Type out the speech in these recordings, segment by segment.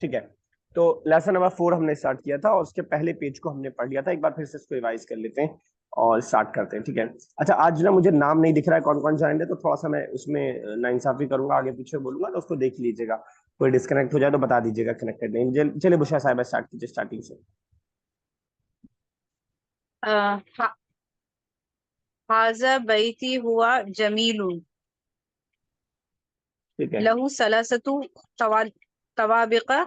ठीक है, तो लेसन नंबर 4 हमने स्टार्ट किया था और उसके पहले पेज को हमने पढ़ लिया था। एक बार फिर से इसको रिवाइज कर लेते हैं और स्टार्ट करते हैं। ठीक है, अच्छा आज ना मुझे नाम नहीं दिख रहा है कौन कौन ज्वाइन है, तो थोड़ा सा मैं उसमें नाइंसाफी करूंगा, आगे पीछे बोलूंगा तो उसको देख लीजिएगा। कोई डिस्कनेक्ट हो जाए तो बता दीजिएगा कनेक्टेड नहीं। चलिए बुशरा साहिबा स्टार्ट कीजिए स्टार्टिंग से। हा- हाजा बैती हुआ जमीलुन ठीक है, लहू सलासतु तवाबिका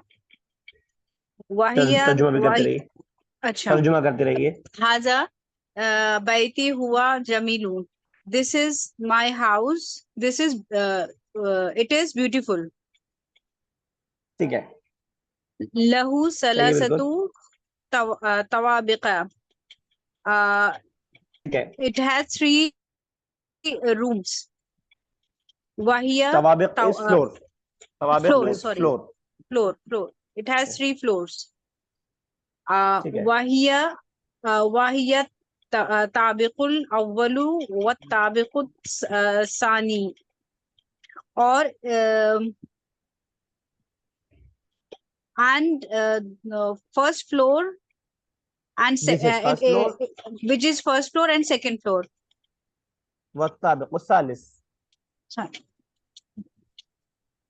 वाहिया तर्जुमा भी करते रहिए, अच्छा। तर्जुमा करते रहिए। हाजा बैती हुआ जमीलुन, this is my house, this is it is beautiful. ठीक है, लहू सही है, बिल्कुल सलासतु तवाबिका, ठीक है। it has 3 rooms. Wahiya तवाबिक इज फ्लोर, तवाबिक floor, means sorry, floor. floor. It has 3 floors. ठीक है, Wahiya wahiya ताबिकुल अव्वलु व ताबिकुल सानी, और and first floor and this is first floor which is first floor and second floor. वत्ताबिक सालिस।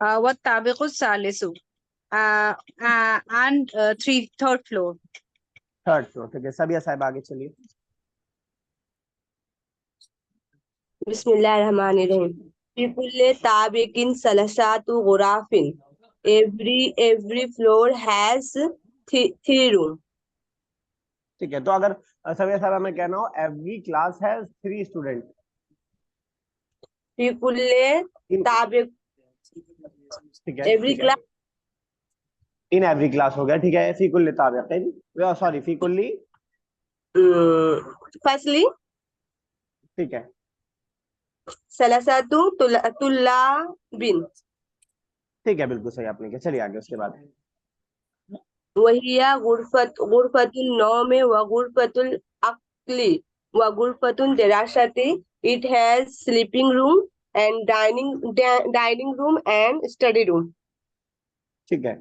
व ताबिकुल सालिसु and third floor. Third floor. ठीक है, सबिया साहब आगे चलिए। बिस्मिल्लाहिर्रहमानिर्रहीम। फी कुल्ले ताबिकिन सलसातु गुराफिन, every floor has three room। ठीक है, तो अगर सबिया साहब हमें कहना हो एवरी क्लास हैज 3 स्टूडेंट। फी कुल्ले ताबिक, ठीक है, एवरी ठीक है, क्लास, इन एवरी क्लास हो गया। ठीक है, फी कुल्ली ताबिकिन, सॉरी फी कुल्ली। फर्स्टली ठीक है, सलसातु तुल्लाबिन, ठीक है, बिल्कुल सही आपने किया। चलिए आगे उसके बाद। वहिया गुरफतुन नौम व गुरफतुल अक्ली व गुरफतुन दरासती, it has sleeping room and dining room and study room। ठीक है,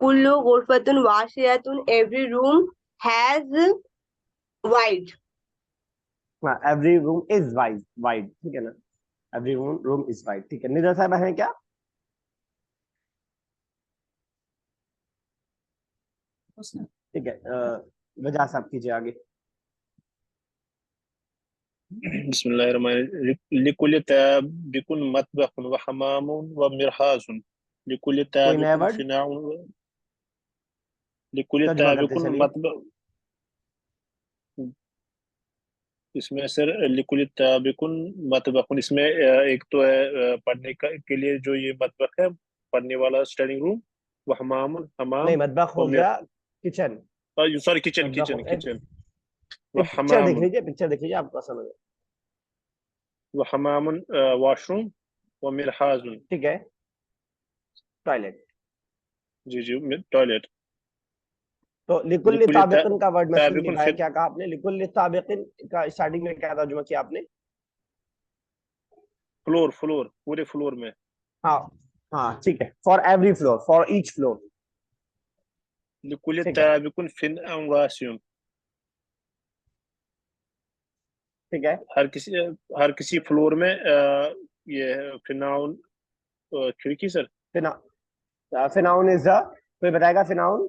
कुल्लु गुरफतुन वाशियतुन, every room has wide। हाँ every room is wide, wide ठीक है ना, एवरी रूम इज वाइड। ठीक है, निदा साहब है क्या? ठीक है, वजह साहब कीजिए आगे। बिस्मिल्लाहिर्रहमानिर्रहीम। लिकुल्लि ताबिकुन मतबखुन व हमामुन व मिरहाजुन, लिकुल्लि कोई नया ताबिकुन वर्ड फिनाउन, लिकुल्लि तर्जुमा करते ताबिकुन चलिए। मतब, इसमें सर लिकुल्लि ताबिकुन मतबखुन, इसमें एक तो है पढ़ने का के लिए जो ये मतबख है, पढ़ने वाला स्टडी रूम, व हमामुन नहीं, हमाम, मतबख व हो गया, किचन। सॉरी किचन मतबख किचन हो, किचन, व पिक्चर देख हमामुन, लीजिए, पिक्चर देख लीजिए, आपको समझ। व हमामुन वॉशरूम, व मिरहाजुन, ठीक है, टॉयलेट। जी जी टॉयलेट। तो लिकुल्ली लिकुल्लि ताबिकिन का वर्ड मैसेज ताबिकुन लिखा है, फिर क्या कहा आपने? लिकुल्ली ताबिकिन का स्टार्टिंग में क्या तर्जुमा किया आपने? फ्लोर, फ्लोर पूरे फ्लोर में। हाँ, हाँ ठीक है, for every floor, for each floor. लिकुल्लि ठीक है, ताबिकुन फिन अनवासियुन, ठीक है, हर किसी फ्लोर में ये है फिनाउन, खिड़की सर। फिना फिनाउन इज द, कोई बताएगा फिनाउन?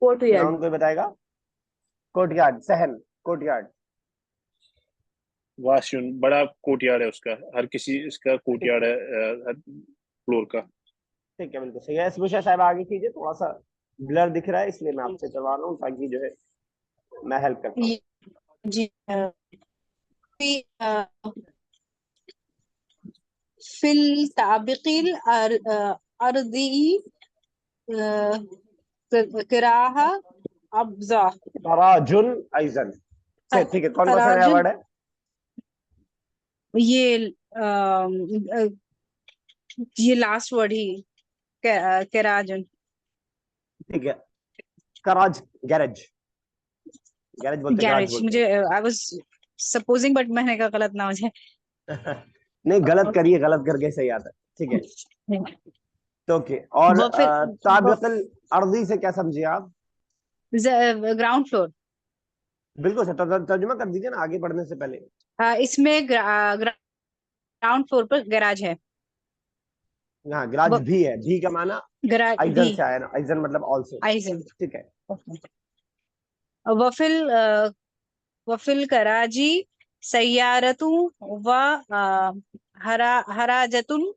कोर्टयार्ड, फिनाउन कोई बताएगा? कोर्टयार्ड, सहन, कोर्टयार्ड। वासियुन बड़ा कोर्टयार्ड है उसका, हर किसी इसका ठीक कोर्टयार्ड है हर फ्लोर का। ठीक है, बिल्कुल सही है। मुशा साहब आगे कीजिए, थोड़ा सा ब्लर दिख रहा है इसलिए मैं आपसे करवा रहा हूँ ताकि जो है मैं हेल्प कर पाऊँ। जी फिल ताबिकिल अर्दी किराहा अब्जा, तराजुन आइजन। ठीक है, कौन कौन सा नया तराजुन, वर्ड है? ये ये लास्ट वर्ड ही केराजुन। ठीक है, कराज, गैरेज, गैरेज बोलते, गराज गैरेज, बोलते मुझे आई वाज सपोजिंग बट मैंने कहा गलत ना हो जाए। हैं। नहीं, गलत करिए, गलत करके सही आता है। ठीक है, ओके। और वफिल ताबिक़ल अर्दी से क्या समझे आप? Ground floor. बिल्कुल सर, तर्जुमा कर दीजिए ना आगे बढ़ने से पहले। इसमें ग्राउंड फ्लोर पर गैराज है। हाँ, गराज भी है, भी का माना गैराज आइजन भी से आया ना, आइजन मतलब ऑल्सो। आइजन। ठीक है। वफिल वफिल कराजी सैयारतु व हराजतुन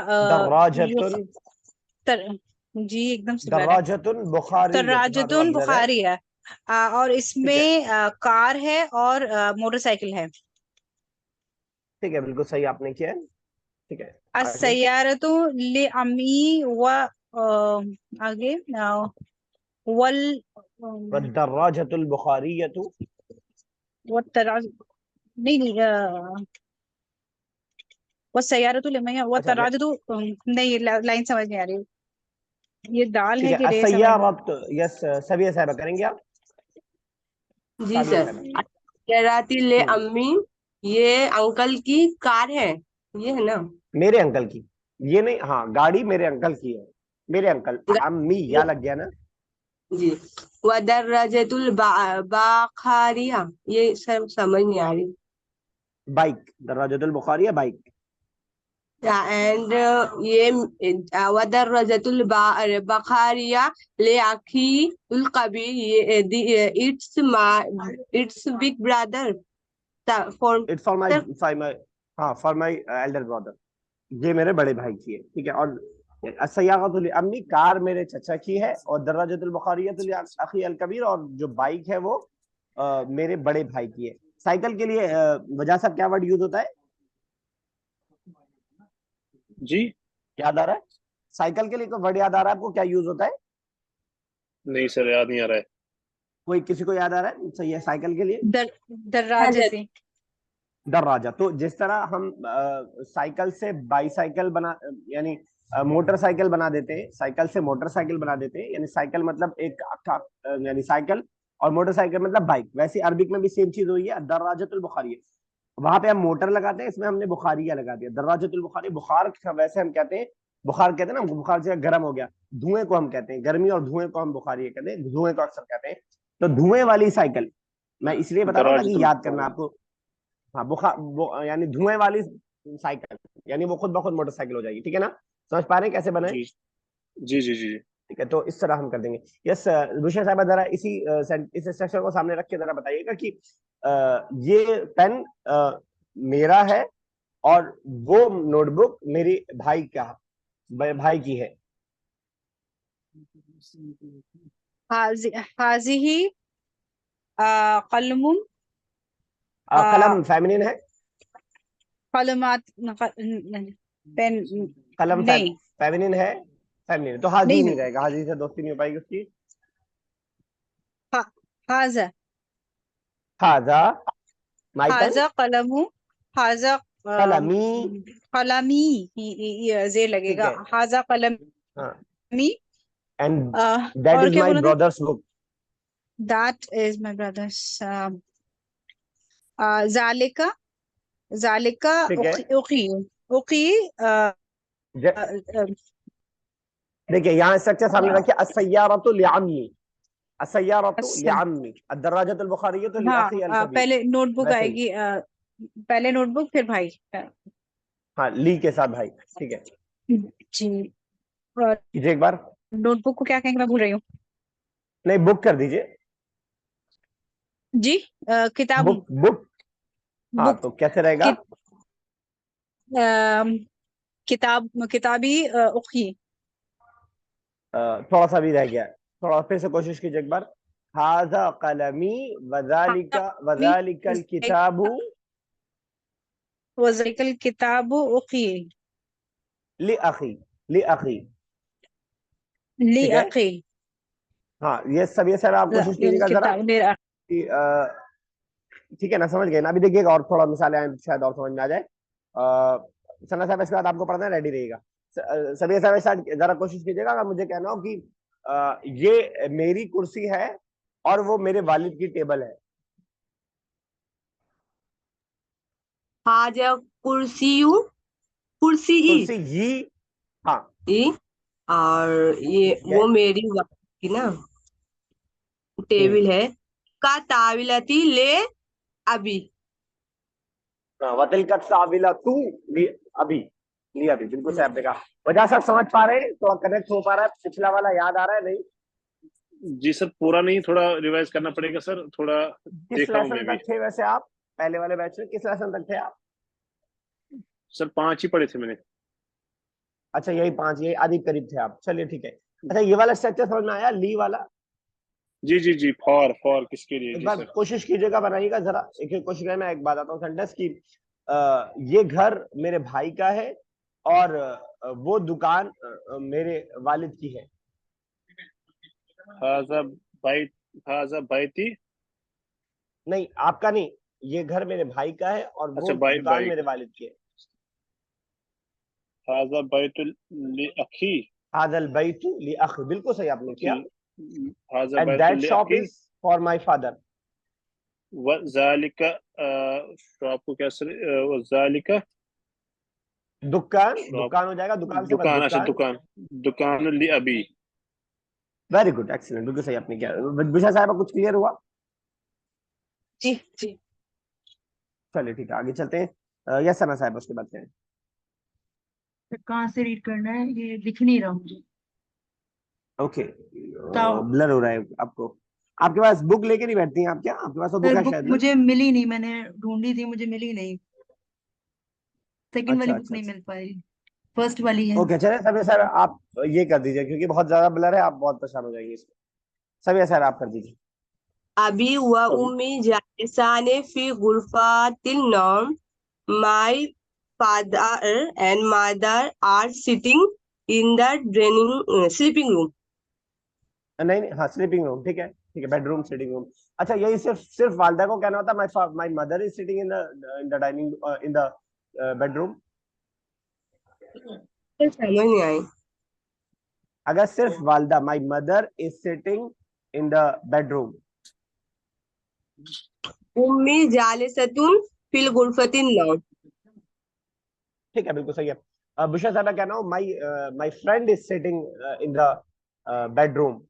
दर्राजतुन, जी एकदम से बैठा। दर्राजतुन बुखारी, हाँ थोड़ा तर्राजतुन ब्लर है। बुखारी है। और ठीक है, इसमें कार है और मोटरसाइकिल है। ठीक है, बिल्कुल सही आपने किया है। ठीक है, आगे। असैयारतु ले अमी व आगे वल वद्दर्राजतुल बुखारियतु, वतराज नहीं नहीं वसैयारतु लिमैया अच्छा वतराजतु नहीं, लाइन समझ नहीं आ रही। ये दाल ठीक है है। कि रे, समझ नहीं। असैयारत, यस, सबिया साहब करेंगे आप? जी साबिया सर। साहब। कराती ले हम्म, अम्मी, ये अंकल की कार है, ये है ना? मेरे अंकल की, ये नहीं, हाँ गाड़ी मेरे अंकल की है, मेरे अंकल। अम्मी या लग गया ना? जी। वदर्रजतुल बाखारिया, ये सर समझ नहीं आ रही। बाइक, दर्राजतुल बुखारिया बाइक। एंड ये वदर्रजतुल बखारिया ले आखी उल कबीर, ये it's big brother for. It's for my, हाँ फॉर माई एल्डर ब्रदर, ये मेरे बड़े भाई की है। ठीक है। और सयागतुल अम्मी, कार मेरे चचा की है। और दर्राजतुल बुखारियतुल अखी अल कबीर, और जो बाइक है वो मेरे बड़े भाई की है। साइकिल के लिए वजह साहब क्या वर्ड यूज होता है? जी याद आ रहा है? साइकिल के लिए कोई वर्ड याद आ रहा है आपको, क्या यूज होता है? नहीं सर, याद नहीं आ रहा है। कोई किसी को याद आ रहा है? सही है, साइकिल के लिए दर्राजती। दरवाजा। तो जिस तरह हम साइकिल से बाईसाइकिल बना, यानी मोटरसाइकिल बना देते हैं, साइकिल से मोटरसाइकिल बना देते हैं, यानी साइकिल मतलब एक यानी साइकिल, और मोटरसाइकिल मतलब बाइक, वैसे अरबिक में भी सेम चीज हुई है। दर्राजतुल बुखारी, वहां पे हम मोटर लगाते हैं, इसमें हमने बुखारिया लगा दिया। दर्राजतुल बुखारी, बुखार वैसे हम कहते हैं, बुखार कहते हैं ना, बुखार से गर्म हो गया, धुएं को हम कहते हैं, गर्मी और धुएं को हम बुखारी कहते हैं, धुएं को अक्सर कहते हैं। तो धुएं वाली साइकिल, मैं इसलिए बता रहा हूँ ताकि दराजतुल याद करना आपको। हाँ, यानी धुएं वाली साइकिल, यानी वो खुद ब खुद मोटरसाइकिल हो जाएगी। ठीक है ना? समझ पा रहे हैं कैसे बनाए? जी जी जी जी। ठीक है, तो इस तरह हम कर देंगे। यस, रुशिया साहब जरा इस स्ट्रक्चर को सामने रख के जरा बताइएगा कि ये पेन मेरा है, और वो नोटबुक मेरी भाई का, भाई की है। हाजिही कलमुन कलम फेमिनिन है, कलमात पेन कलम नहीं फेमिनिन है, फेमिनिन तो हाजी नहीं नहीं रहेगा, हाजी से दोस्ती नहीं हो पाएगी उसकी। हाजा हाजा माई पेन, हाजा कलमु हाजा कलमी। कलमी, ये ठीक लगेगा। है, हाजा कलमी। हाँ, एंड दैट और इज क्या माई बोला था? Brother's book. That is my brother's. जालिका जालिका ठीक है। उकी उकी देखिए यहाँ स्ट्रक्चर सामने रखिए, अस्सय्यारतु लिअम्मी, अस्सय्यारतु लिअम्मी, अद्दर्राजतुल बुखारियतु लिअखी अल कबीर। पहले नोटबुक वैसे ही, आएगी, पहले नोटबुक फिर भाई। हाँ, ली के साथ भाई। ठीक है, जी। और कीजिए एक बार। नोटबुक को क्या कहेंगे, मैं भूल रही हूँ। नहीं, बुक कर दीजिए। जी किताब। बुक, बुक, हाँ, बुक तो कैसे रहेगा? कि, किताब किताबी उखी। थोड़ा सा भी रह गया, थोड़ा फिर से कोशिश कीजिए एक बार। हाजा कलमी वजालिकल किताबु वज़िकल किताब उखी लिअखी, लिअखी। ली ठीक है, अखी। हाँ, ये सब, ये सर आप कोशिश कीजिएगा जरा किताब ले कि ठीक है ना, समझ गए ना? अभी देखिएगा और थोड़ा मिसालें आए, शायद और समझ में आ जाए। सना साहब, इसके बाद आपको पढ़ना है, रेडी रहिएगा। सभी साहब स्टार्ट, जरा कोशिश कीजिएगा अगर मुझे कहना हो कि ये मेरी कुर्सी है और वो मेरे वालिद की टेबल है। हाजा कुर्सी, कुर्सी कुर्सी ही, हाँ, और ये ठीक है। वो मेरी वाइफ की ना टेबल है। का ताविलती ले अभी। वतिल का साबिला तू ली अभी, ली अभी, बिल्कुल सही आपने कहा। वजह सर समझ पा रहे हैं, तो कनेक्ट हो पा रहा है, पिछला वाला याद आ रहा है नहीं? जी सर, पूरा नहीं, थोड़ा रिवाइज करना पड़ेगा सर, थोड़ा किस देखा हूँ लेसन मैं भी। तक थे वैसे आप पहले वाले बैच में, किस लेसन तक थे आप? सर 5 ही पढ़े थे मैंने। अच्छा यही 5, यही आदि करीब थे आप, चलिए ठीक है। अच्छा ये वाला स्ट्रक्चर समझ में आया, ली वाला? जी जी जी, फॉर किसके लिए, एक जी बार सर। कोशिश कीजिएगा, बनाइएगा जरा, एक कोशिश करें। मैं एक बात आता हूँ सेंटेंस की, ये घर मेरे भाई का है और वो दुकान मेरे वालिद की है। हाजा बाई हाजा बाईती। नहीं आपका नहीं, ये घर मेरे भाई का है और अच्छा, वो बाई दुकान बाई मेरे वालिद की है। हाजा बाईतुल li अखी। हादल बैतु ली अख, बिल्कुल सही आपने जी, किया। हाजा एंड बाईतुल दैट li शॉप अखी। Is for my father. व जालिका, शॉप को क्या सर, व जालिका दुकान, शॉप, दुकान हो जाएगा, दुकान से बस दुकान, अच्छा दुकान। दुकान, दुकान li अभी। वेरी गुड, एक्सीलेंट, बिल्कुल सही आपने किया। विशा साहब कुछ क्लियर हुआ? जी जी। चलिए ठीक है, आगे चलते हैं। यस सना साहब, उसके बाद करें। तो कहाँ से रीड करना है, ये दिख नहीं रहा मुझे। ओके, बताओ ब्लर हो रहा है आपको। आपके पास बुक लेके नहीं बैठती हैं आप क्या? आपके पास तो बुक सर, है बुक शायद ना? मुझे मिली नहीं, मैंने ढूंढी थी, मुझे मिली नहीं। सेकंड वाली अच्छा बुक अच्छा नहीं अच्छा। मिल पाई, फर्स्ट वाली है। ओके चलिए, सभी सर आप ये कर दीजिए, क्योंकि बहुत ज्यादा ब्लर है, आप बहुत परेशान हो जाएंगे इसमें। सभी सर आप कर दीजिए। अभी व अभी उम्मी जालिसाने फी गुरफातिल नौम। My father and mother are sitting in the drawing sleeping room. नहीं नहीं, हाँ स्लीपिंग रूम, ठीक है ठीक है, बेडरूम सिटिंग रूम। अच्छा यही सिर्फ सिर्फ वालदा को कहना होता है my my mother is sitting in the dining in the bedroom? समझ नहीं आई। अगर सिर्फ वालदा my mother is sitting in the bedroom. उम्मी जालिसतुन फिल गुरफतिन नौम। ठीक है, बिल्कुल सही है। बुशरा साहब का कहना हो my my friend is sitting in the bedroom.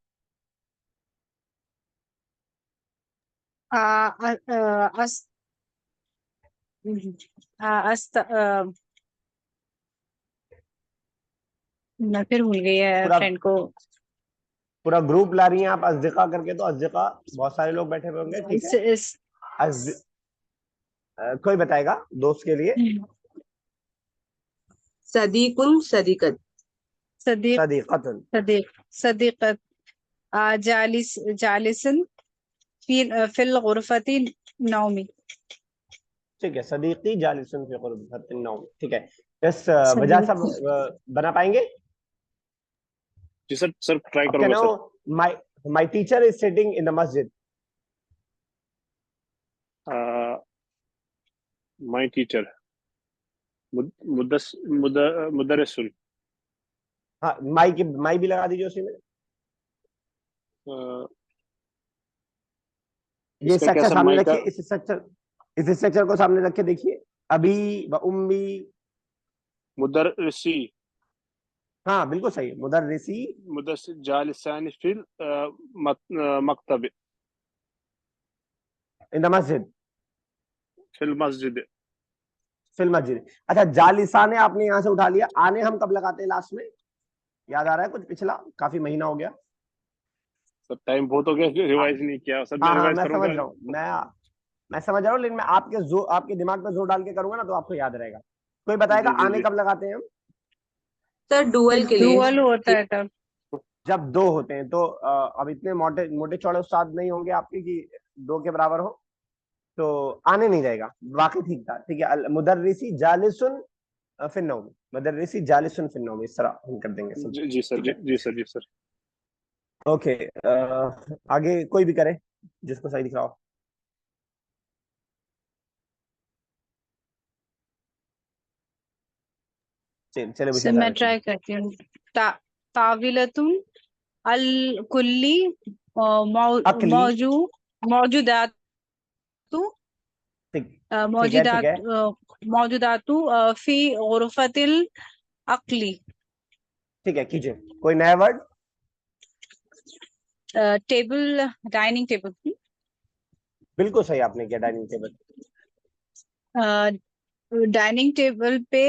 अस अस्त मैं फिर भूल गई है पूरा फ्रेंड को। पूरा ग्रुप ला रही हैं आप अज़दिक़ा करके, तो अज़दिक़ा बहुत सारे लोग बैठे हुए होंगे, ठीक है। इस कोई बताएगा दोस्त के लिए? सदीकुन सदीकत। सदीक सदीक़तुन। सदीक सदीकत जालिस जालिसन फिल गुरफती नौमी। ठीक है, सदीक़ी जालिसन फी ग़ुरफ़तिन नौम, ठीक है। इस वजह सदीक सब बना पाएंगे? जी सर ट्राई अब करूंगा कहना सर। हो my my teacher is sitting in the मस्जिद। माय टीचर मुदरसुल। हाँ माई की माई भी लगा दीजिए उसी में। ये इसका क्या स्ट्रक्चर सर, सामने माई का? रखिए, इस स्ट्रक्चर को सामने रख के देखिए। अभी व उम्मी। मुदरसी हाँ बिल्कुल सही, मुदर्रिसी मुदस जालिसान फिल मकतब, इन द मस्जिद, फिल मस्जिद। फिल मस्जिद। अच्छा जालिसाने आपने यहाँ से उठा लिया, आने हम कब लगाते हैं लास्ट में? याद आ रहा है कुछ पिछला? काफी महीना हो गया। सर टाइम बहुत हो गया, रिवाइज नहीं किया सर, मैं हाँ हाँ रिवाइज मैं समझ करूंगा। रहा हूँ, मैं समझ रहा हूँ, लेकिन मैं आपके दिमाग पे जोर डाल के करूंगा ना, तो आपको याद रहेगा। कोई बताएगा जी जी आने जी। कब लगाते हैं हम? सर डुअल के लिए। डुअल होता है तब। जब दो होते हैं तो अब इतने मोटे मोटे चौड़े उस्ताद नहीं होंगे आपके कि दो के बराबर हो, तो आने नहीं जाएगा। वाकई ठीक था, ठीक है। मुदर्रिसी जालिसुन फिन नौम, मुदर्रिसी जालिसुन फिन नौम, इस तरह हम कर देंगे सब, जी सर, ठीक है। जी सर। ओके, आगे कोई भी करे जिसको सही दिख रहा हो। चले से बुशा मैं साहब ट्राई करती हूँ। ताविलतुन अल कुल्ली अकली, मौजू मौजूदातु ठीक ठीक है ठीक मौजूदात है। मौजूदातु फी गुरफतिल अक्ली। ठीक है, कीजिए कोई नया वर्ड। Table, dining table. बिल्कुल सही आपने किया, डाइनिंग टेबल। डाइनिंग टेबल पे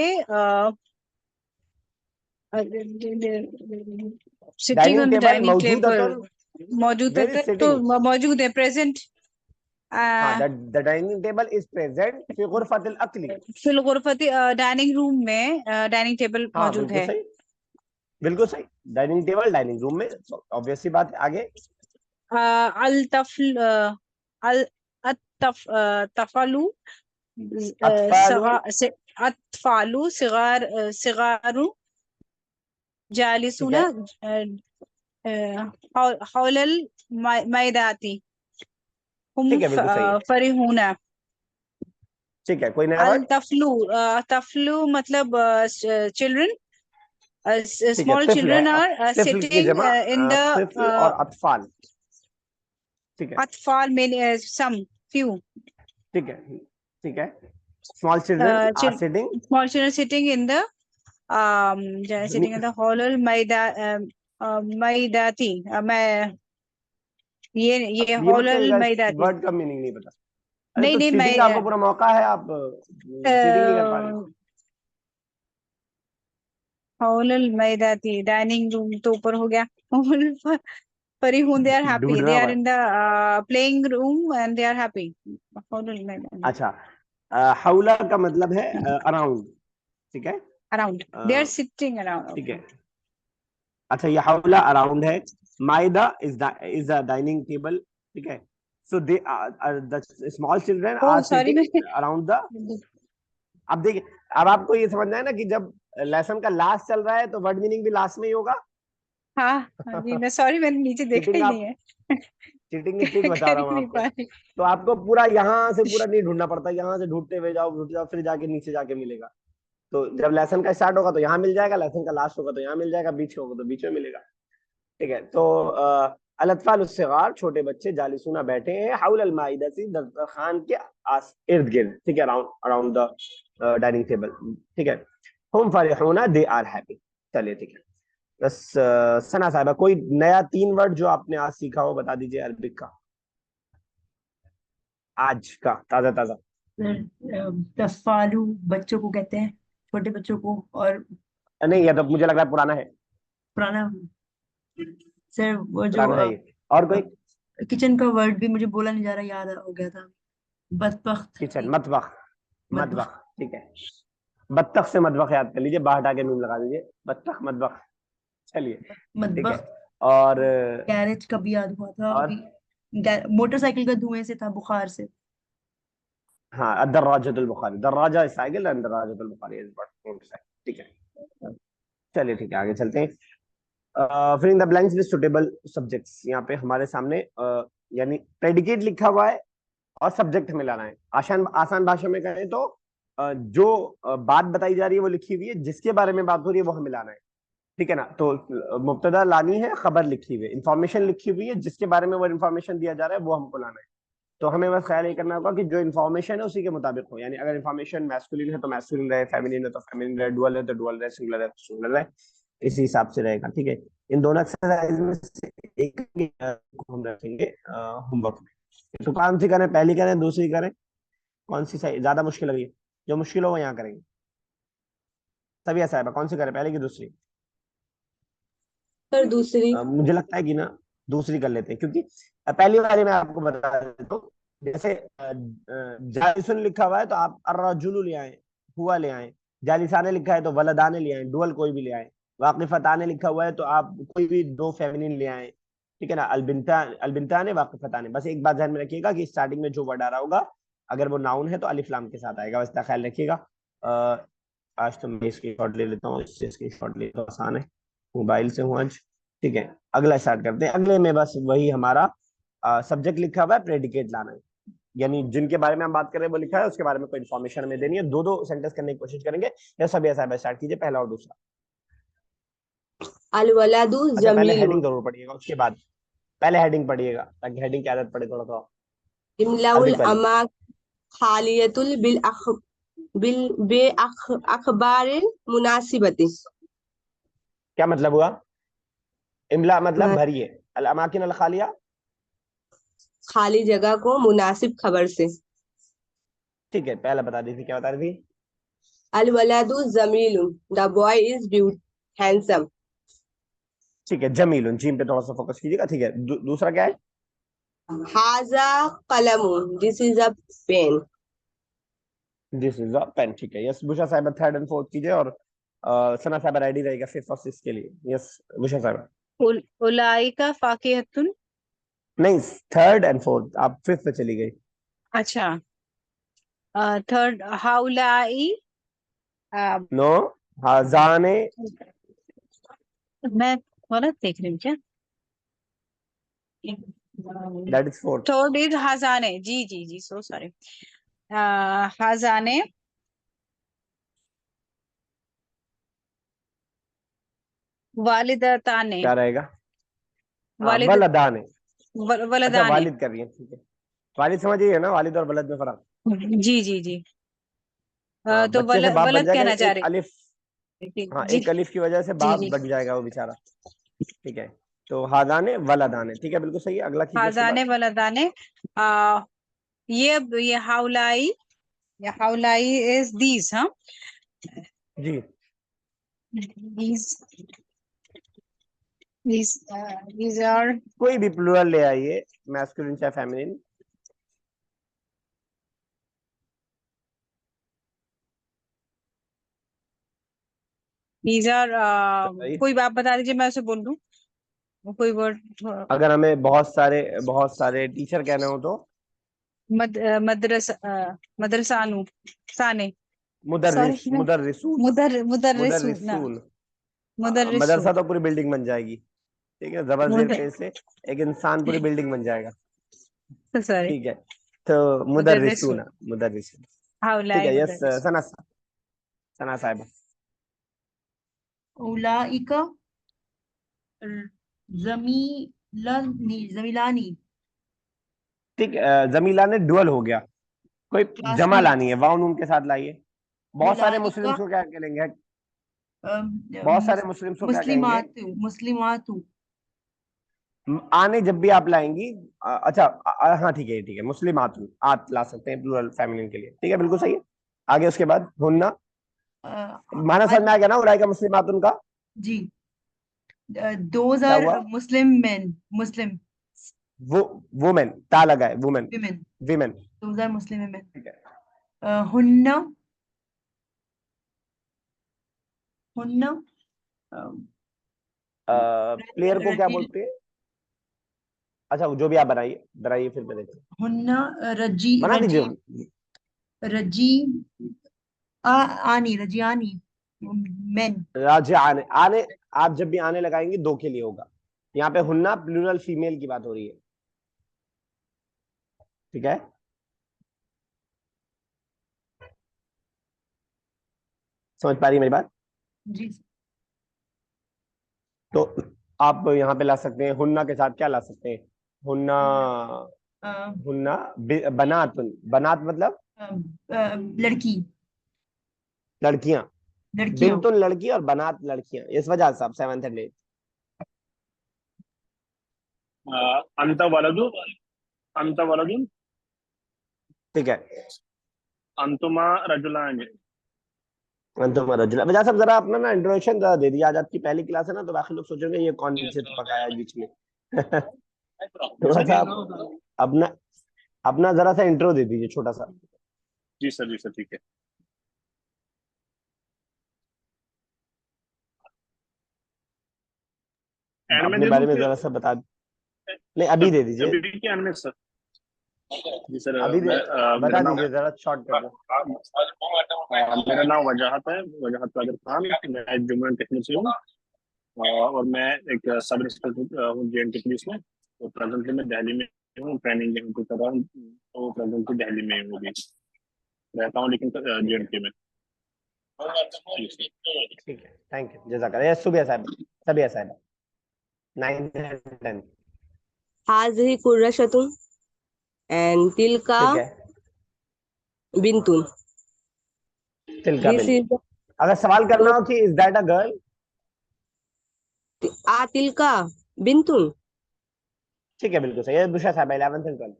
sitting dining on the table dining मौजूद टेबल, अतन, मौजूद वेर इज है तो सिटिंग। मौजूद है, प्रेजेंट। हाँ, the dining table is present फी गुरफतिल अक्ली। फिल गुरफती, डाइनिंग रूम में डाइनिंग टेबल हाँ मौजूद बिल्कुल है। सही, बिल्कुल सही। डाइनिंग टेबल डाइनिंग रूम में, ऑब्वियस सी बात है। आगे अल तफल, अल अतफ तफलू, अतफालु, अतफालू सिगार, सिगारू ठीक जालिसूना है, हौलल मैदाती हम ठीक है, बिल्कुल सही है। फरिहूना। ठीक है, कोई नया अल वर्ड। तफलू, तफलू मतलब चिल्ड्रन, ठीक है, small तिफल है, children are तिफल की sitting जमा in the तिफल और अतफाल। ठीक है, atfal, many, some, few, ठीक है, ठीक है। Small children are chil sitting, small children sitting in the sitting in the hall maidati, मैं ये ये मत हॉल कहिएगा इस मैदाती। वर्ड का मीनिंग नहीं पता। अरे नहीं तो नहीं, चीटिंग का आपको पूरा मौका है, आप चीटिंग नहीं कर पा रहे। हॉल मैदाती, डाइनिंग रूम तो ऊपर हो गया। Farihun, they are happy. They ढूंढना are पड़ा। in the playing room and they are happy. अच्छा, हौला का मतलब है अराउंड, ठीक है। Around. They are sitting around. ठीक है, अच्छा ये हौला अराउंड है। माइदा इज द डाइनिंग टेबल, ठीक है। So they the small children Oh, are sorry, मैं सिटिंग अराउंड द। अब देखिए, अब आपको ये समझना है ना कि जब लेसन का लास्ट चल रहा है तो वर्ड मीनिंग भी लास्ट में ही होगा। हाँ हाँ जी, मैं सॉरी, मैंने नीचे देखा चीटिंग ही आप, नहीं है। चीटिंग की ट्रिक बता कर रहा ही हूँ नहीं आपको। पा रही। तो आपको पूरा यहाँ से पूरा नहीं ढूंढना पड़ता, यहाँ से ढूंढते हुए जाओ, ढूंढते जाओ, फिर जाके नीचे जाके मिलेगा। तो जब लेसन का स्टार्ट होगा तो यहाँ मिल जाएगा, लेसन का लास्ट होगा तो यहाँ मिल जाएगा, बीच होगा तो बीच में मिलेगा। ठीक है, तो अलअतफाल अस्सिगार, छोटे बच्चे, जालिसूना बैठे हैं, हौल अल माइदती, दस्तरखान के इर्द गिर्द, ठीक है, around around the dining table, ठीक है। हुम फरिहूना, दे आर हैप्पी। चलिए ठीक है, बस सना साहिबा कोई नया 3 वर्ड जो आपने आज सीखा हो बता दीजिए, अरबिक का, आज का ताजा ताजा। तफालू बच्चों को कहते हैं, छोटे बच्चों को। और नहीं, ये तो मुझे लग रहा है पुराना है, पुराना, सर वो जो पुराना है ये। और कोई? किचन का वर्ड भी मुझे बोला नहीं जा रहा, याद हो गया था। बदबख्त, किचन, मतबख, मतबख, मतबख, ठीक है। बत्तख से मतबख याद कर लीजिए, बाहर हटा के नून लगा दीजिए, बत्तख मतबख। चलिए ठीक है। मतबख। और गैरेज का भी याद हुआ था और अभी, मोटरसाइकिल का धुएं से था, बुखार से। हाँ, दर्राजतुल बुखारी, दर्राजा साइकिल एंड दर्राजतुल बुखारी इज मोटरसाइकिल, ठीक है। चलिए ठीक है, आगे चलते हैं। Filling the blanks with suitable subjects. यहाँ पे हमारे सामने यानी प्रेडिकेट लिखा हुआ है और सब्जेक्ट हमें लाना है। आसान आसान भाषा में कहें तो जो बात बताई जा रही है वो लिखी हुई है, जिसके बारे में बात हो रही है वो हमें लाना है, ठीक है ना। तो मुब्तदा लानी है, खबर लिखी हुई है, इंफॉर्मेशन लिखी हुई है, जिसके बारे में वो इंफॉर्मेशन दिया जा रहा है वो हमको लाना है। तो हमें बस ख्याल ये करना होगा कि जो इन्फॉर्मेशन है उसी के मुताबिक हो, यानी अगर इन्फॉर्मेशन मैस्कुलिन है तो मैस्कुलिन रहे, फेमिनिन है तो फेमिनिन रहे, डुअल है तो डुअल रहे, सिंगुलर है तो सिंगुलर रहे, इसी हिसाब से रहेगा, ठीक है। इन दोनों एक्सरसाइज में से एक को हम रखेंगे होमवर्क में। तो कौन सी करें, पहली करें दूसरी करें, कौन सी सही ज्यादा मुश्किल लगी? जो मुश्किल हो वो यहाँ करेंगे। तभी ऐसा है, कौन सी करें, पहले की दूसरी? सर दूसरी। मुझे लगता है कि ना दूसरी कर लेते हैं, क्योंकि पहली वाली मैं आपको बता देता हूँ। जैसे जालिसन लिखा हुआ है तो आप अर्रजुलु ले आए, हुआ ले आए। जालिसाने लिखा है तो वलदाने ले आए, डुअल कोई भी ले आए। वाकिफताने लिखा हुआ है तो आप कोई भी 2 फेमिनिन ले आए, ठीक है ना। अलबिंताने वाकिफताने। बस एक बात ध्यान में रखिएगा कि स्टार्टिंग में जो वर्ड आ रहा होगा, अगर वो नाउन है तो अलिफ लाम के साथ आएगा, इसका ख्याल रखिएगा। आज तो मैं इसकी शॉट ले लेता हूँ, इससे इसकी शॉट ले तो आसान है, मोबाइल से हूँ आज, ठीक है। अगला स्टार्ट करते हैं। अगले में बस वही हमारा सब्जेक्ट लिखा हुआ है, प्रेडिकेट लाना है, यानी जिनके बारे में हम बात कर रहे हैं वो लिखा है, उसके बारे में कोई इन्फॉर्मेशन हमें देनी है। 2-2 सेंटेंस करने की कोशिश करेंगे, या सभी ऐसा स्टार्ट कीजिए, पहला और दूसरा। अल वलादु अच्छा, पहले जमीलुन। हेडिंग जरूर पढ़िएगा, उसके बाद पहले हेडिंग पढ़िएगा, ताकि हेडिंग की आदत पड़े थोड़ा थोड़ा। इमलाउल अरबिक वाली। अमा खालियतुल बिल अखबारिल मुनासिबती। क्या मतलब हुआ? इमला मतलब भर भरिए, अल अमाकिन अल खालिया, खाली जगह को मुनासिब खबर से। ठीक है, पहला बता दी थी, क्या बता रही थी? अल वलादु जमीलुन, द बॉय इज हैंडसम। ठीक है, जमील, जीम पे थोड़ा सा फोकस कीजिएगा, ठीक है। दूसरा क्या है? हाजा कलमुन, this is a pen. This is a pen, ठीक है। यस बुशा साहिबा, थर्ड एंड फोर्थ कीजिए, और सना साहिबा रेडी रहेगा फिफ्थ और सिक्स के लिए। यस बुशा साहिबा। उलाइका फाकिहतुन। नहीं, थर्ड एंड फोर्थ, आप फिफ्थ पे चली गई। अच्छा, थर्ड हाउलाई। नो, हाजाने, मैं गलत देख रही हूँ क्या? That is fourth. Third is हजाने, जी जी जी, सो सॉरी। हजाने वालिदताने। क्या रहेगा? हाँ, वालिद वलदाने। अच्छा, वलदाने। वालिद कर रही है, ठीक है। वालिद समझिए ना, वालिद और वलद में फर्क। जी जी जी। हाँ, तो बच्चे से बाप बन वलद जाएगा, कहना चाह एक रहे। अलिफ। हाँ, जी एक अलिफ की वजह से जी बाप जी। बन जाएगा वो बेचारा, ठीक है। तो हादाने वलदाने, ठीक है, बिल्कुल सही है। अगला कीजिए उसके हाजाने बाद। वलदाने। आ, ये हाउलाई, ये हाउलाई इज दीज, हाँ। जी, these these are कोई भी प्लूरल ले आइए, मैस्कुलिन चाहे फेमिनिन। these are बताइए। कोई बात बता दीजिए, मैं उसे बोल दूं। वो कोई वर्ड। अगर हमें बहुत सारे टीचर कहने हो तो मदरसानु, साने। मुदर्रिस, सॉरी, मुदर्रिसून, मुदर्रिसूना। मुदर्रिसून। मुदर्रिसू। मदरसा तो पूरी बिल्डिंग बन जाएगी, ठीक है, जबर जेर पेश से एक इंसान पूरी बिल्डिंग बन जाएगा, सॉरी। ठीक है। तो मुदर्रिसू। मुदर्रिसूना, मुदर्रिसून, ठीक हाउलाई है। यस मुदर्रिसू। सना, सना साहिब। उलाइका जमीलानी। ठीक, जमीला ने डुअल हो गया। कोई जमा लानी है, क्लासमेट्स। वाउन उनके साथ लाइए। बहुत सारे उलाइका मुस्लिम्स को क्या कहेंगे? बहुत सारे मुस्लिम्स को क्या कहेंगे? मुस्लिमातु, मुस्लिमातु। आने जब भी आप लाएंगी, अच्छा, हाँ ठीक है, ठीक है, मुस्लिमात आत ला सकते हैं प्लूरल फेमिनिन के लिए, ठीक है, बिल्कुल सही है। आगे उसके बाद हुन्ना, माना समझ में आ गया ना, उलाइका मुस्लिमातुन का? जी, दोज क्या आर हुआ? मुस्लिम मेन, मुस्लिम वो वुमेन, ता लगा है, women, women, women, those are Muslim women. ठीक है। हुन्ना, हुन्ना, प्लेयर को क्या रजी, बोलते हैं? अच्छा, जो भी आप बनाइए, बनाइए, फिर मैं देखता हूँ। हुन्ना, रजी, बना रजी, दीजिए। रजी, आनी, रजियानी, men. राज्य आने, आने, आप जब भी आने लगाएंगे दो के लिए होगा। यहाँ पे हुन्ना प्लूरल फीमेल की बात हो रही है, ठीक है। समझ पा रही है मेरी बात? जी, तो आप यहाँ पे ला सकते हैं, हुन्ना के साथ क्या ला सकते हैं? हुन्ना, अ, हुन्ना बनातुन, बनात मतलब लड़की, लड़कियां, लड़कियां। बिनतुन लड़की और बनात लड़कियां, इस वजह से आप सेवंथ एंड एट, अंत वलदु, अंत वलदुन, ठीक है। अंतुमा रजुलान। अंतुम रजुला। वजह साहब जरा अपना ना इंट्रोडक्शन जरा दे दिया, आज आपकी पहली क्लास है ना, तो बाकी लोग सोचेंगे ये कौन नीचे पकाया है बीच में। थोड़ा सा आप अपना अपना जरा सा इंट्रो दे दीजिए, छोटा सा। जी सर, जी सर, ठीक है। एंड में अपने दे दूं बारे में फिर? जरा सा बता। नहीं, अभी दे दीजिए, अभी के एंड में सर? जी सर, अभी दे, मेरा बता नाम, दीजिए जरा शॉर्ट कर दो। मेरा नाम वजाहत है, वजाहत कादिर खान। मैं जम्मू एंड कश्मीर से हूँ, और मैं एक सब इंस्पेक्टर हूँ JNK पुलिस में। और प्रेजेंटली मैं दिल्ली में हूँ, ट्रेनिंग लेने कर रहा हूँ। तो प्रेजेंटली दिल्ली में हूँ, अभी रहता हूँ लेकिन JNK में। जी सर। ठीक है, थैंक यू, जजाक। यस सुबिया साहब, सबिया साहब, 9th and 10th, हाजिही कुर्रशतुन एंड तिलका ठीक है। बिंतुन, तिलका दिस बिन, इज अगर सवाल करना हो कि इज दैट अ गर्ल, तिलका बिंतुन। ठीक है, बिल्कुल सही है बुशरा साहब, 11th एंड 12th।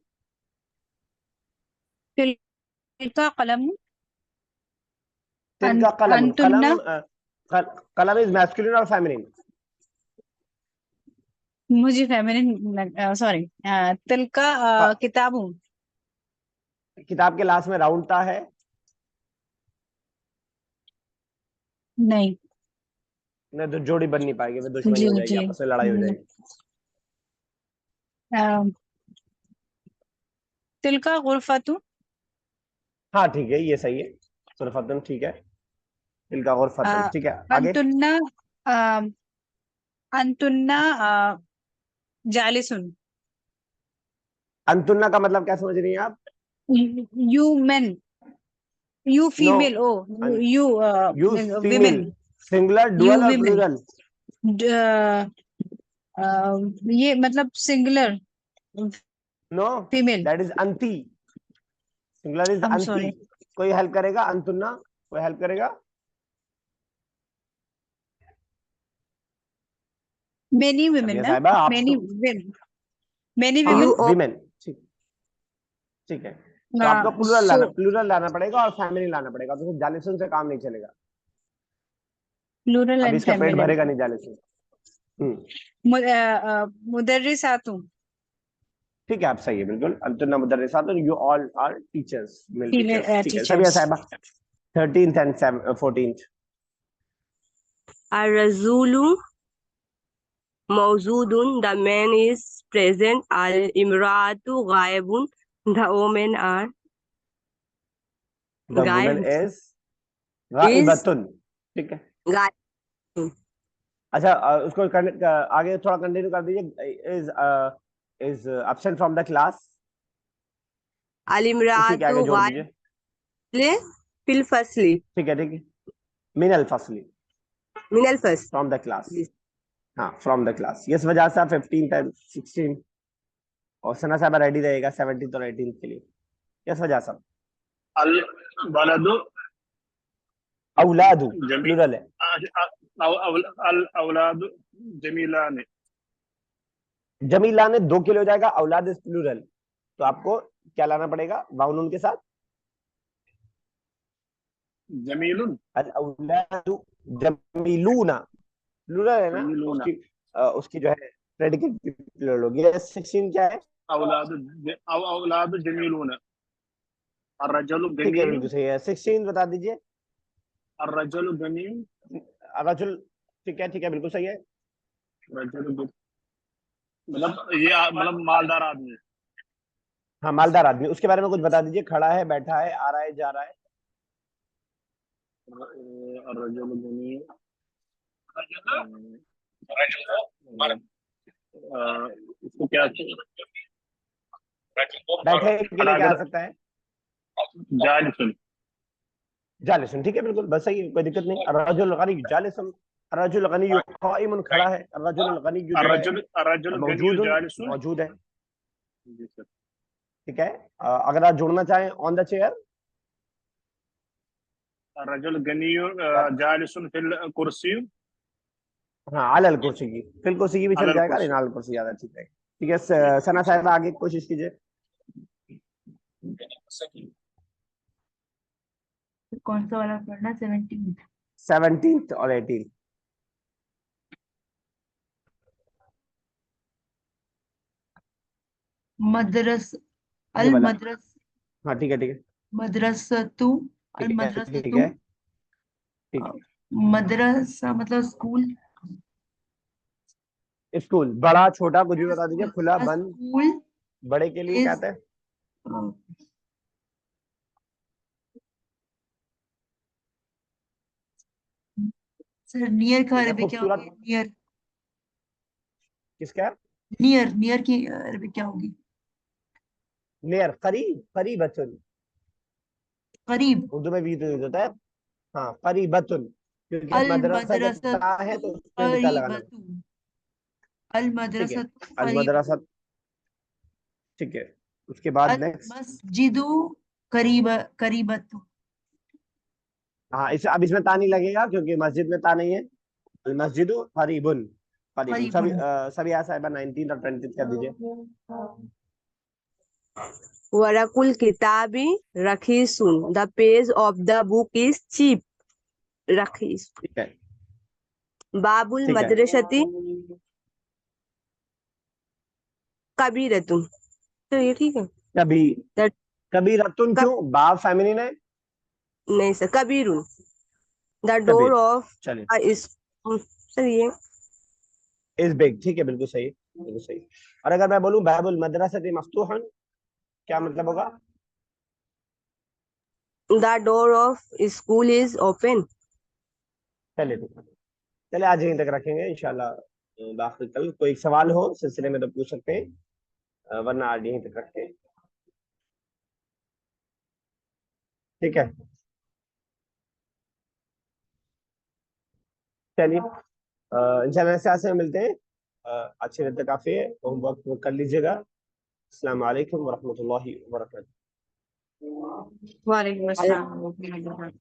तिलका कलम, तिल का कलम, अंतुन्ना, कलम इज मैस्कुलिन और फेमिनिन? मुझे फेमिनिन, सॉरी, तिलका किताबों, किताब के लास्ट में राउंडता है? नहीं। नहीं तो जोड़ी बन नहीं पाएगी, फिर दुश्मनी जी हो जाएगी, जी। आपस में लड़ाई हो जाएगी। तिलका गुरफतु, हाँ ठीक है, ये सही है, सुरफतन ठीक है, तिल का गुरफतन ठीक है, आगे। अंतुन्ना, अंतुन्ना जालिसुन, अंतुन्ना का मतलब क्या समझ रही हैं आप? You men, you know, female, oh you you female, women, singular you dual और विमेन, प्लूरल? ये मतलब singular no, female. That is अंती, सिंगुलर इज आई एम अंती। सॉरी। कोई हेल्प करेगा? अंतुन्ना कोई हेल्प करेगा? मेनी विमेन सबिया ना, साहिबा आप मेनी तो, विमेन, मेनी हाँ यू विमेन। ओ विमेन, ठीक, ठीक है। तो आपको सो प्लूरल लाना पड़ेगा और फैमिली लाना पड़ेगा, तो जालिसन से काम नहीं चलेगा, प्लूरल अभी एंड इसका पेट फेमिनिन। भरेगा नहीं जालिसन। मुदर्रिसातु, ठीक है, आप सही है बिल्कुल, अंतुन्ना मुदर्रिसात, you all are teachers, male teachers, female ठीक है सबिया टीचर्स। साहिबा। 13th and 14th। अर्रजुलु मौजूदुन, द मैन इज प्रेजेंट, अल इमरातु गायबुन, the women are the women गायब इज इज गाइबतुन, ठीक है। गायब। अच्छा उसको आगे थोड़ा कंटिन्यू कर दीजिए, is absent from the class, अल उसी के आगे इमरातु जोड़ गायब दीजिए। फिल फसली, ठीक है, ठीक है, मिनल फसली, मिनल फस। फ्रॉम द क्लास, हाँ फ्रॉम द क्लास, इस वजह से आप 15th एंड 16 और सना साहब रेडी रहेगा 17th और 18th के लिए, इस वजह से। अल बलदु औलादु जमी प्लूरल है, अल औलादु जमीलान, जमीला ने 2 किलो हो जाएगा, औलाद इज प्लूरल, तो आपको क्या लाना पड़ेगा वाउन उनके साथ? जमीलुन अल औलादु जमीलूना, प्लूरल है ना, जमीलूना, उसकी जो है प्रेडिकेट प्लूरल होगी। 16 क्या है? औलादु औलादु जमीलून, अर्रजुलु ठीक है गनी, बिल्कुल सही है, 16 बता दीजिए। अर्रजुलु गनी, रजुल, ठीक है बिल्कुल सही है। रजुलु मतलब ये मतलब मालदार आदमी। हाँ मालदार आदमी, उसके बारे में कुछ बता दीजिए, खड़ा है, बैठा है, आ रहा है, जा रहा है? अर्रजुलु गनी, इसको क्या बैठे के लिए क्या आ सकता है? जालिसुन, जालिसन, ठीक है बिल्कुल बस सही है, कोई दिक्कत नहीं। अर्रजुल गनी जालिसन, अर्रजुल गनी काइमुन खड़ा है, अर्रजुल गनी जो है अर्रजुल गनी मौजूद जालिसुन। मौजूद है, जी सर। ठीक है। अगर आप जोड़ना चाहें ऑन द चेयर, अर्रजुल गनी जालिसुन फिल कुर्सी, हाँ अलल कुर्सी की, फिल कुर्सी की भी चल अलल जाएगा, कुर्सी। लेकिन अलल कुर्सी ज्यादा ठीक है। ठीक है सना साहब आगे कोशिश कीजिए। कौन सा वाला पढ़ना? 17। 17th और 18th। मदरस, ये अल वाला, मदरस, हाँ ठीक है, ठीक है, मदरसतु, अल ठीक है, ठीक मदरसतु, है, ठीक है। मदरसा मतलब स्कूल, स्कूल, बड़ा छोटा कुछ भी बता दीजिए, खुला बंद, स्कूल बड़े के लिए क्या इज, आता है? सर नियर का ठीक है, अरबी क्या होगी? खूबसूरत, नियर, किसका? नियर, नियर की अरबी क्या होगी? नियर, करीब, करीबतुन, करीब। उर्दू में भी तो यूज होता है, हाँ करीबतुन, क्योंकि अल मदरसा जब ता है मदरसतु तो उसमें भी ता लगाना होता करीबतु, अल है, ठीक है। मदरसतु अल करीबतु, मदरसा, ठीक है, उसके बाद अल नेक्स्ट। मस्जिदु करीबतु। हाँ इस अब इसमें ता नहीं लगेगा, क्योंकि मस्जिद में ता नहीं है। अल मस्जिदु करीबुन, करीबन सभी सभी साहिबा 19 और 20 कर दीजिए। वरकुल किताबी रखीसुन, the page of the book is cheap, रखीस। ठीक है, बाबुल ठीक है। मदरसती कबीरतुन, तो ये ठीक है। कभी That- कभी रतुन कब क्यों, बाब फेमिनिन है। नहीं सर, कबीरुन, द कबीर, डोर ऑफ चलिए इस सर ये इज बिग, ठीक है, बिल्कुल सही, बिल्कुल सही। और अगर मैं बोलूं बाबुल मदरसती मफ्तूहन, क्या मतलब होगा। The door of school is open. चलिए ठीक है, चलिए आज यहीं तक रखेंगे इंशाल्लाह। बाकी कल कोई सवाल हो सिलसिले में तो पूछ सकते हैं, वरना आज यहीं तक रखते हैं, ठीक है। चलिए इंशाल्लाह से आज से मिलते हैं। अच्छी रहते काफी है, होमवर्क कर लीजिएगा। अस्सलाम वालेकुम वरहमतुल्लाहि वबरकातुहू। वालेकुम अस्सलाम।